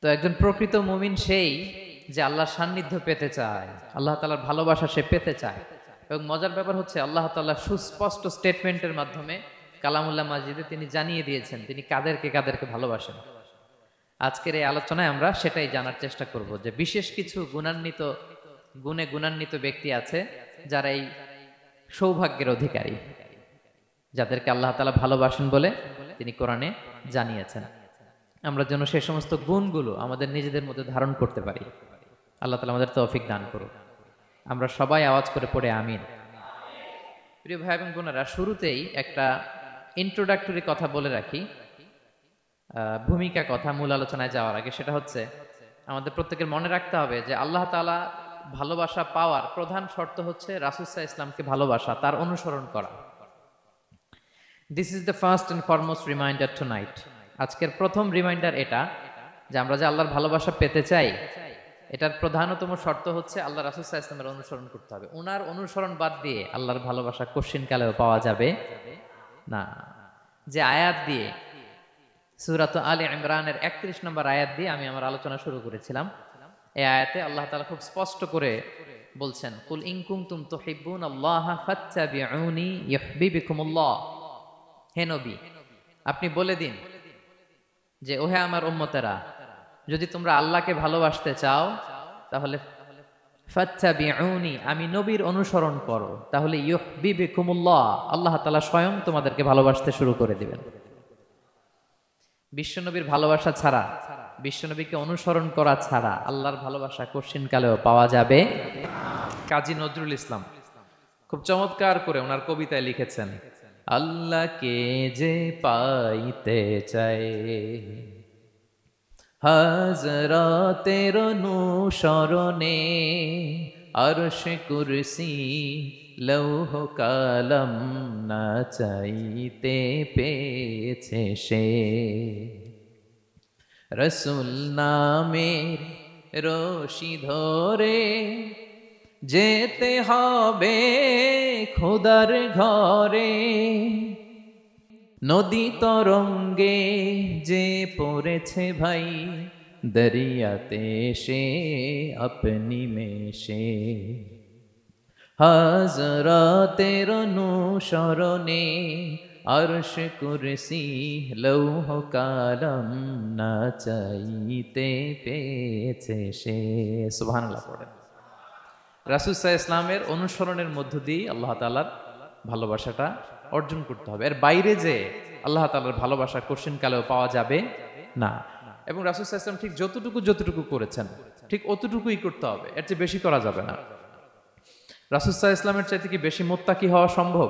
তো একজন প্রকৃত মুমিন সেই যে আল্লাহর সান্নিধ্য পেতে চায়, আল্লাহ তাআলার ভালোবাসা সে পেতে চায়। এবং মজার ব্যাপার হচ্ছে আল্লাহ তাআলা সুস্পষ্ট স্টেটমেন্টের মাধ্যমে কালামুল্লাহ মাজিদে তিনি জানিয়ে দিয়েছেন তিনি কাদেরকে কাদেরকে ভালোবাসেন। আজকের এই আলোচনায় আমরা সেটাই জানার চেষ্টা করব যে বিশেষ কিছু গুণান্বিত ব্যক্তি আছে যারা এই সৌভাগ্যের অধিকারী, যাদেরকে আল্লাহ তাআলা ভালোবাসেন বলে তিনি কোরআনে জানিয়েছেন। আমরা যেন সেই সমস্ত গুণগুলো আমাদের নিজেদের মধ্যে ধারণ করতে পারি। আল্লাহ তাআলা আমাদের তৌফিক দান করুন। আমরা সবাই আওয়াজ করে পড়ে আমিন। প্রিয় ভাই এবং বোনেরা, শুরুতেই একটা ইন্ট্রোডাক্টরি কথা বলে রাখি, ভূমিকা কথা মূল আলোচনায় যাওয়ার আগে। সেটা হচ্ছে আমাদের প্রত্যেকের মনে রাখতে হবে যে আল্লাহ তাআলা ভালোবাসা পাওয়ার প্রধান শর্ত হচ্ছে রাসূল সাল্লাল্লাহু আলাইহি ইসলামকে ভালোবাসা, তার অনুসরণ করা। This is the first and foremost reminder tonight. আজকের প্রথম রিমাইন্ডার এটা যে আমরা যে আল্লাহর ভালোবাসা পেতে চাই, এটার প্রধানতম শর্ত হচ্ছে আল্লাহ রাসূল সাল্লাল্লাহু আলাইহি ইসলামের অনুসরণ করতে হবে। ওনার অনুসরণ বাদ দিয়ে আল্লাহর ভালোবাসা কোশ্চিনকালেও পাওয়া যাবে না। যে আয়াত দিয়ে সূরাত আলে ইমরানের ৩১ নম্বর আয়াত দিয়ে আমি আমার আলোচনা শুরু করেছিলাম, এই আয়াতে আল্লাহ তাআলা খুব স্পষ্ট করে বলছেন, কুল ইন কুনতুম তুহিব্বুনাল্লাহা ফাত্তাবিউনি ইউহিব্বুকুমুল্লাহ। হে নবী, আপনি বলে দিন যে ওহে আমার উম্মতেরা, যদি তোমরা আল্লাহকে ভালোবাসতে চাও তাহলে ফাত্তাবিউনি, আমি নবীর অনুসরণ করো, তাহলে ইউহিব্বুকুমুল্লাহ, আল্লাহ তাআলা স্বয়ং তোমাদেরকে ভালোবাসতে শুরু করে দিবেন। বিশ্বনবীর ভালোবাসা ছাড়া, বিশ্বনবীকে অনুসরণ করা ছাড়া আল্লাহর ভালোবাসা কোশ্চিনকালেও পাওয়া যাবে। কাজী নজরুল ইসলাম খুব চমৎকার করে ওনার কবিতায় লিখেছেন, আল্লাহকে যে পাইতে চায় হাজরাতের অনুসরণে, আরশ কুরসি লৌহ কালাম না চাইতে পেয়েছে সে, রসুল নামের রশি ধরে যেতে হবে খোদার ঘরে, নদী তরঙ্গে যে পড়েছে ভাই দরিয়াতে সে আপনি মেশে, হাজরাতের অনুসরণে আরশ কুরসি লৌহ কালাম না চাইতে পেয়েছে সে। সুবহানাল্লাহ পড়েন। রাসূল সাল্লাল্লাহু আলাইহি ইসলামের অনুসরণের মধ্য দিয়ে আল্লাহ তাআলার ভালোবাসাটা অর্জন করতে হবে। এর বাইরে যে আল্লাহ তাআলার ভালোবাসা কোশ্চিনকালেও পাওয়া যাবে না। এবং রাসূল সাল্লাল্লাহু আলাইহি ইসলাম ঠিক যতটুকু করেছেন ঠিক অতটুকুই করতে হবে, এর চেয়ে বেশি করা যাবে না। রাসূল সাল্লাল্লাহু আলাইহি ইসলামের চাইতে কি বেশি মুত্তাকি হওয়া সম্ভব?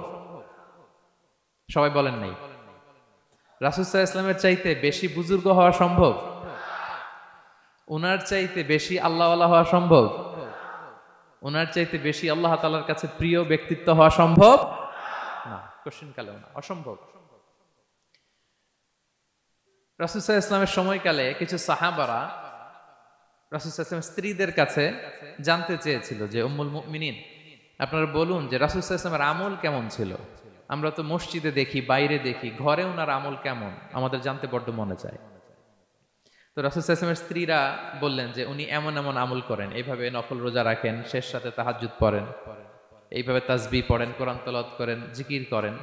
সবাই বলেন নাই। রাসূল সাল্লাল্লাহু আলাইহি ইসলামের চাইতে বেশি বুজুর্গ হওয়া সম্ভব? ওনার চাইতে বেশি আল্লাহওয়ালা হওয়া সম্ভব? ওনার চাইতে বেশি আল্লাহ তাআলার কাছে প্রিয় ব্যক্তিত্ব হওয়া সম্ভব না, কোশ্চিনকালেও না, অসম্ভব। রাসূল সাল্লাল্লাহু আলাইহি ইসলামের সময়কালে কিছু সাহাবারা রাসূল সাল্লাল্লাহু আলাইহি ইসলামের স্ত্রীদের কাছে জানতে চেয়েছিল যে উম্মুল মুমিনিন, আপনারা বলুন যে রাসূল সাল্লাল্লাহু আলাইহি ইসলামের আমল কেমন ছিল? আমরা তো মসজিদে দেখি, বাইরে দেখি, ঘরে ওনার আমল কেমন আমাদের জানতে বড্ড মনে চায়। তো রাসূল সাল্লাল্লাহু আলাইহি ওয়াসাল্লামের স্ত্রীরা বললেন যে উনি এমন এমন আমল করেন, এইভাবে নফল রোজা রাখেন, শেষ রাতে তাহাজ্জুদ পড়েন, এইভাবে তাসবিহ পড়েন, কোরআন তেলাওয়াত করেন, জিকির করেন।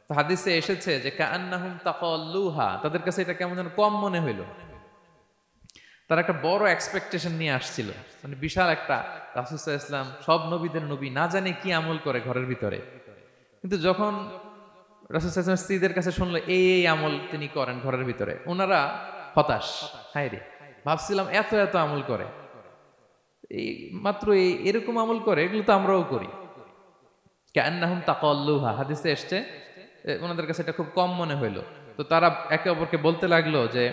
তো হাদিসে এসেছে যে কাআন্নাহুম তাকাল্লুহা, তাদের কাছে এটা কেমন যেন কম মনে হইল। তারা একটা বড় এক্সপেকটেশন নিয়ে আসছিল, মানে বিশাল একটা, রাসূল সাল্লাল্লাহু আলাইহি ওয়াসাল্লাম সব নবীদের নবী, না জানে কি আমল করে ঘরের ভিতরে। কিন্তু যখন রাসূল সাল্লাল্লাহু আলাইহি ওয়াসাল্লাম স্ত্রীদের কাছে শুনলো এই আমল তিনি করেন ঘরের ভিতরে, ওনারা হতাশ। হায় রে, ভাবছিলাম এত এত আমল করে, এই মাত্র এরকম আমল করে, এগুলো তো আমরাও করি। কাআন্নাহুম তাকাল্লুহা, হাদিসে এসেছে ওনাদের কাছে এটা খুব কম মনে হইলো। তো তারা একে অপরকে বলতে লাগলো যে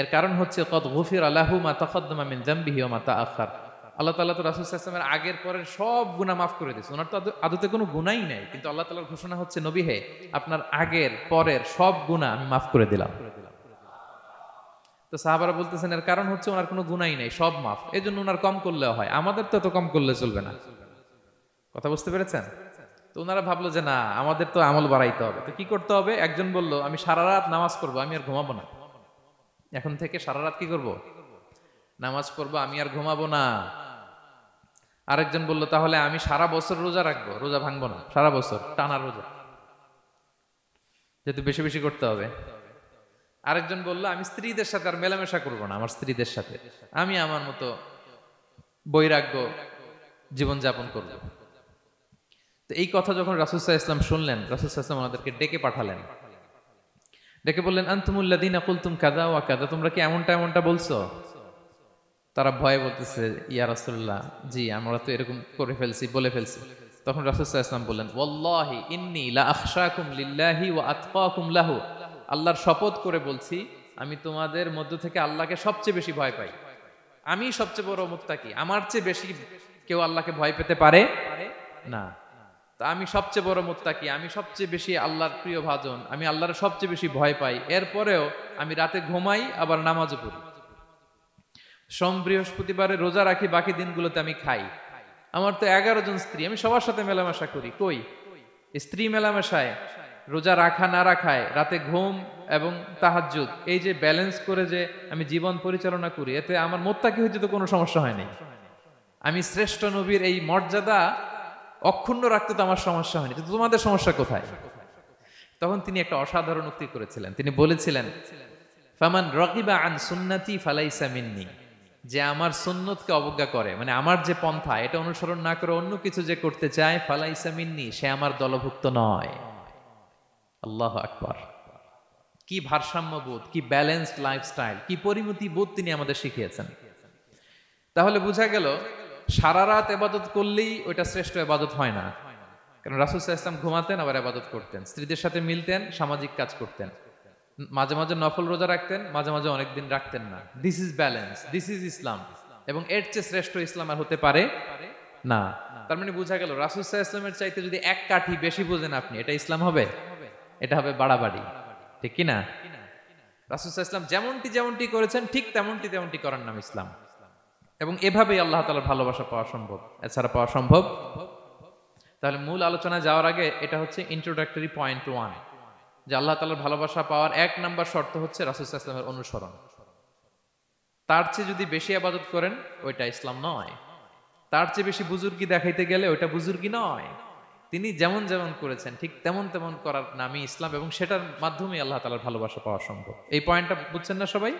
এর কারণ হচ্ছে কদ গুফিরা লাহু মা তাকাদ্দামা মিন যামবিহি ওয়া মা তাআখার। আল্লাহ তাআলা তো রাসূল সাল্লাল্লাহু আলাইহি ওয়াসাল্লামের আগের পরের সব গুনাহ মাফ করে দিয়েছে। ওনার তো আদতে কোনো গুনাহই নাই, কিন্তু আল্লাহ তাআলার ঘোষণা হচ্ছে নবী হে, আপনার আগের পরের সব গুনাহ আমি মাফ করে দিলাম। তো সাহাবারা বলতেছেন এর কারণ হচ্ছে ওনার কোনো গুনাহই নাই, সব মাফ, এজন্য ওনার কম করলেও হয়, আমাদের তো এত কম করলে চলবে না। কথা বুঝতে পেরেছেন? তো ওনারা ভাবলো যে না, আমাদের তো আমল বাড়াইতে হবে। তো কি করতে হবে? একজন বলল আমি সারা রাত নামাজ পড়বো, আমি আর ঘুমাবো না, এখন থেকে সারা রাত কি করব? নামাজ পড়বো, আমি আর ঘুমাবো না। আরেকজন বলল তাহলে আমি সারা বছর রোজা রাখবো, রোজা ভাঙবো না, সারা বছর টানা রোজা, যেহেতু বেশি বেশি করতে হবে। আরেকজন বলল আমি স্ত্রীদের সাথে আর মেলামেশা করবো না, আমার স্ত্রীদের সাথে আমি আমার মতো বৈরাগ্য জীবনযাপন করব। তো এই কথা যখন রাসূল সাল্লাল্লাহু আলাইহি ওয়াসাল্লাম শুনলেন, রাসূল সাল্লাল্লাহু আলাইহি ওয়াসাল্লাম ওনাদেরকে ডেকে পাঠালেন। ডেকে বললেন আনতুমুল্লাযীনা কুলতুম কাযা ওয়া কাযা, তোমরা কি এমনটা এমনটা বলছো? তারা ভয়ে বলতেছে ইয়া রাসূলুল্লাহ, জি আমরা তো এরকম করে ফেলছি, বলে ফেলছি। তখন রাসূল সাল্লাল্লাহু আলাইহি ওয়াসাল্লাম বললেন ওয়াল্লাহি ইন্নী লা আখশাকুম লিল্লাহি ওয়া আতকাকুম লাহু, আল্লাহর শপথ করে বলছি আমি তোমাদের মধ্য থেকে আল্লাহকে সবচেয়ে বেশি ভয় পাই। আমি সবচেয়ে বড় মুত্তাকি, আমার চেয়ে বেশি কেউ আল্লাহকে ভয় পেতে পারে না। তা আমি সবচেয়ে বড় মুত্তাকি, আমি সবচেয়ে বেশি আল্লাহর প্রিয় ভাজন, আমি আল্লাহর সবচেয়ে বেশি ভয় পাই। এরপরেও আমি রাতে ঘুমাই, আবার নামাজও পড়ি। সোম বৃহস্পতিবারে রোজা রাখি, বাকি দিনগুলোতে আমি খাই। আমার তো 11 জন স্ত্রী, আমি সবার সাথে মেলামেশা করি। কই স্ত্রী মেলামেশায়, রোজা রাখা না রাখায়, রাতে ঘুম এবং তাহাজ্জুদ, এই যে ব্যালেন্স করে যে আমি জীবন পরিচালনা করি, এতে আমার মুত্তাকি হইতে তো কোনো সমস্যা হয় নাই। আমি শ্রেষ্ঠ নবীর এই মর্যাদা অক্ষুণ্ণ রাখতে তো আমার সমস্যা হয়নি, তো তোমাদের সমস্যা কোথায়? তখন তিনি একটা অসাধারণ উক্তি করেছিলেন। তিনি বলেছিলেন ফামান রাগিবা আন সুন্নতি ফালাইসা মিন্নি, যে আমার সুন্নতকে অবজ্ঞা করে, মানে আমার যে পন্থা এটা অনুসরণ না করে অন্য কিছু যে করতে চায়, ফালাইসা মিন্নি, সে আমার দলভুক্ত নয়। আল্লাহু আকবার। কি ভারসাম্যবোধ, কি ব্যালেন্সড লাইফস্টাইল, কি পরিমিতি বোধ তিনি আমাদের শিখিয়েছেন। তাহলে বোঝা গেল সারা রাত ইবাদত করলেই ওইটা শ্রেষ্ঠ ইবাদত হয় না। কারণ রাসূল সাল্লাল্লাহু আলাইহি ওয়াসাল্লাম ঘুমাতেন, আবার ইবাদত করতেন, স্ত্রীদের সাথে মিলতেন, সামাজিক কাজ করতেন, মাঝে মাঝে নফল রোজা রাখতেন, মাঝে মাঝে অনেকদিন রাখতেন না। This is balance, this is Islam. এবং এর চেয়ে শ্রেষ্ঠ ইসলাম আর হতে পারে না। তার মানে বোঝা গেল রাসূল সাল্লাল্লাহু আলাইহি ওয়াসাল্লামের চাইতে যদি এক কাঠি বেশি বোঝেন আপনি, এটা ইসলাম হবে? এটা হবে বাড়াবাড়ি, ঠিক কি না? রাসূল সাল্লাল্লাহু আলাইহি ওয়াসাল্লাম যেমনটি যেমনটি করেছেন ঠিক তেমনটি তেমনটি করার নাম ইসলাম। এবং এভাবেই আল্লাহ তাআলার ভালোবাসা পাওয়া সম্ভব, এছাড়া পাওয়া সম্ভব। তাহলে মূল আলোচনায় যাওয়ার আগে এটা হচ্ছে ইন্ট্রোডাক্টরি পয়েন্ট 1, যে আল্লাহ তাআলার ভালোবাসা পাওয়ার 1 নাম্বার শর্ত হচ্ছে রাসূল সাল্লাল্লাহু আলাইহি ওয়াসাল্লামের অনুসরণ। তার চেয়ে যদি বেশি ইবাদত করেন ওইটা ইসলাম নয়। তার চেয়ে বেশি বুজুর্গি দেখাইতে গেলে ওইটা বুজুর্গি নয়। তিনি যেমন যেমন করেছেন ঠিক তেমন তেমন করার নামই ইসলাম, এবং সেটার মাধ্যমে আল্লাহ তাআলার ভালোবাসা পাওয়া সম্ভব। এই পয়েন্টটা বুঝছেন না সবাই?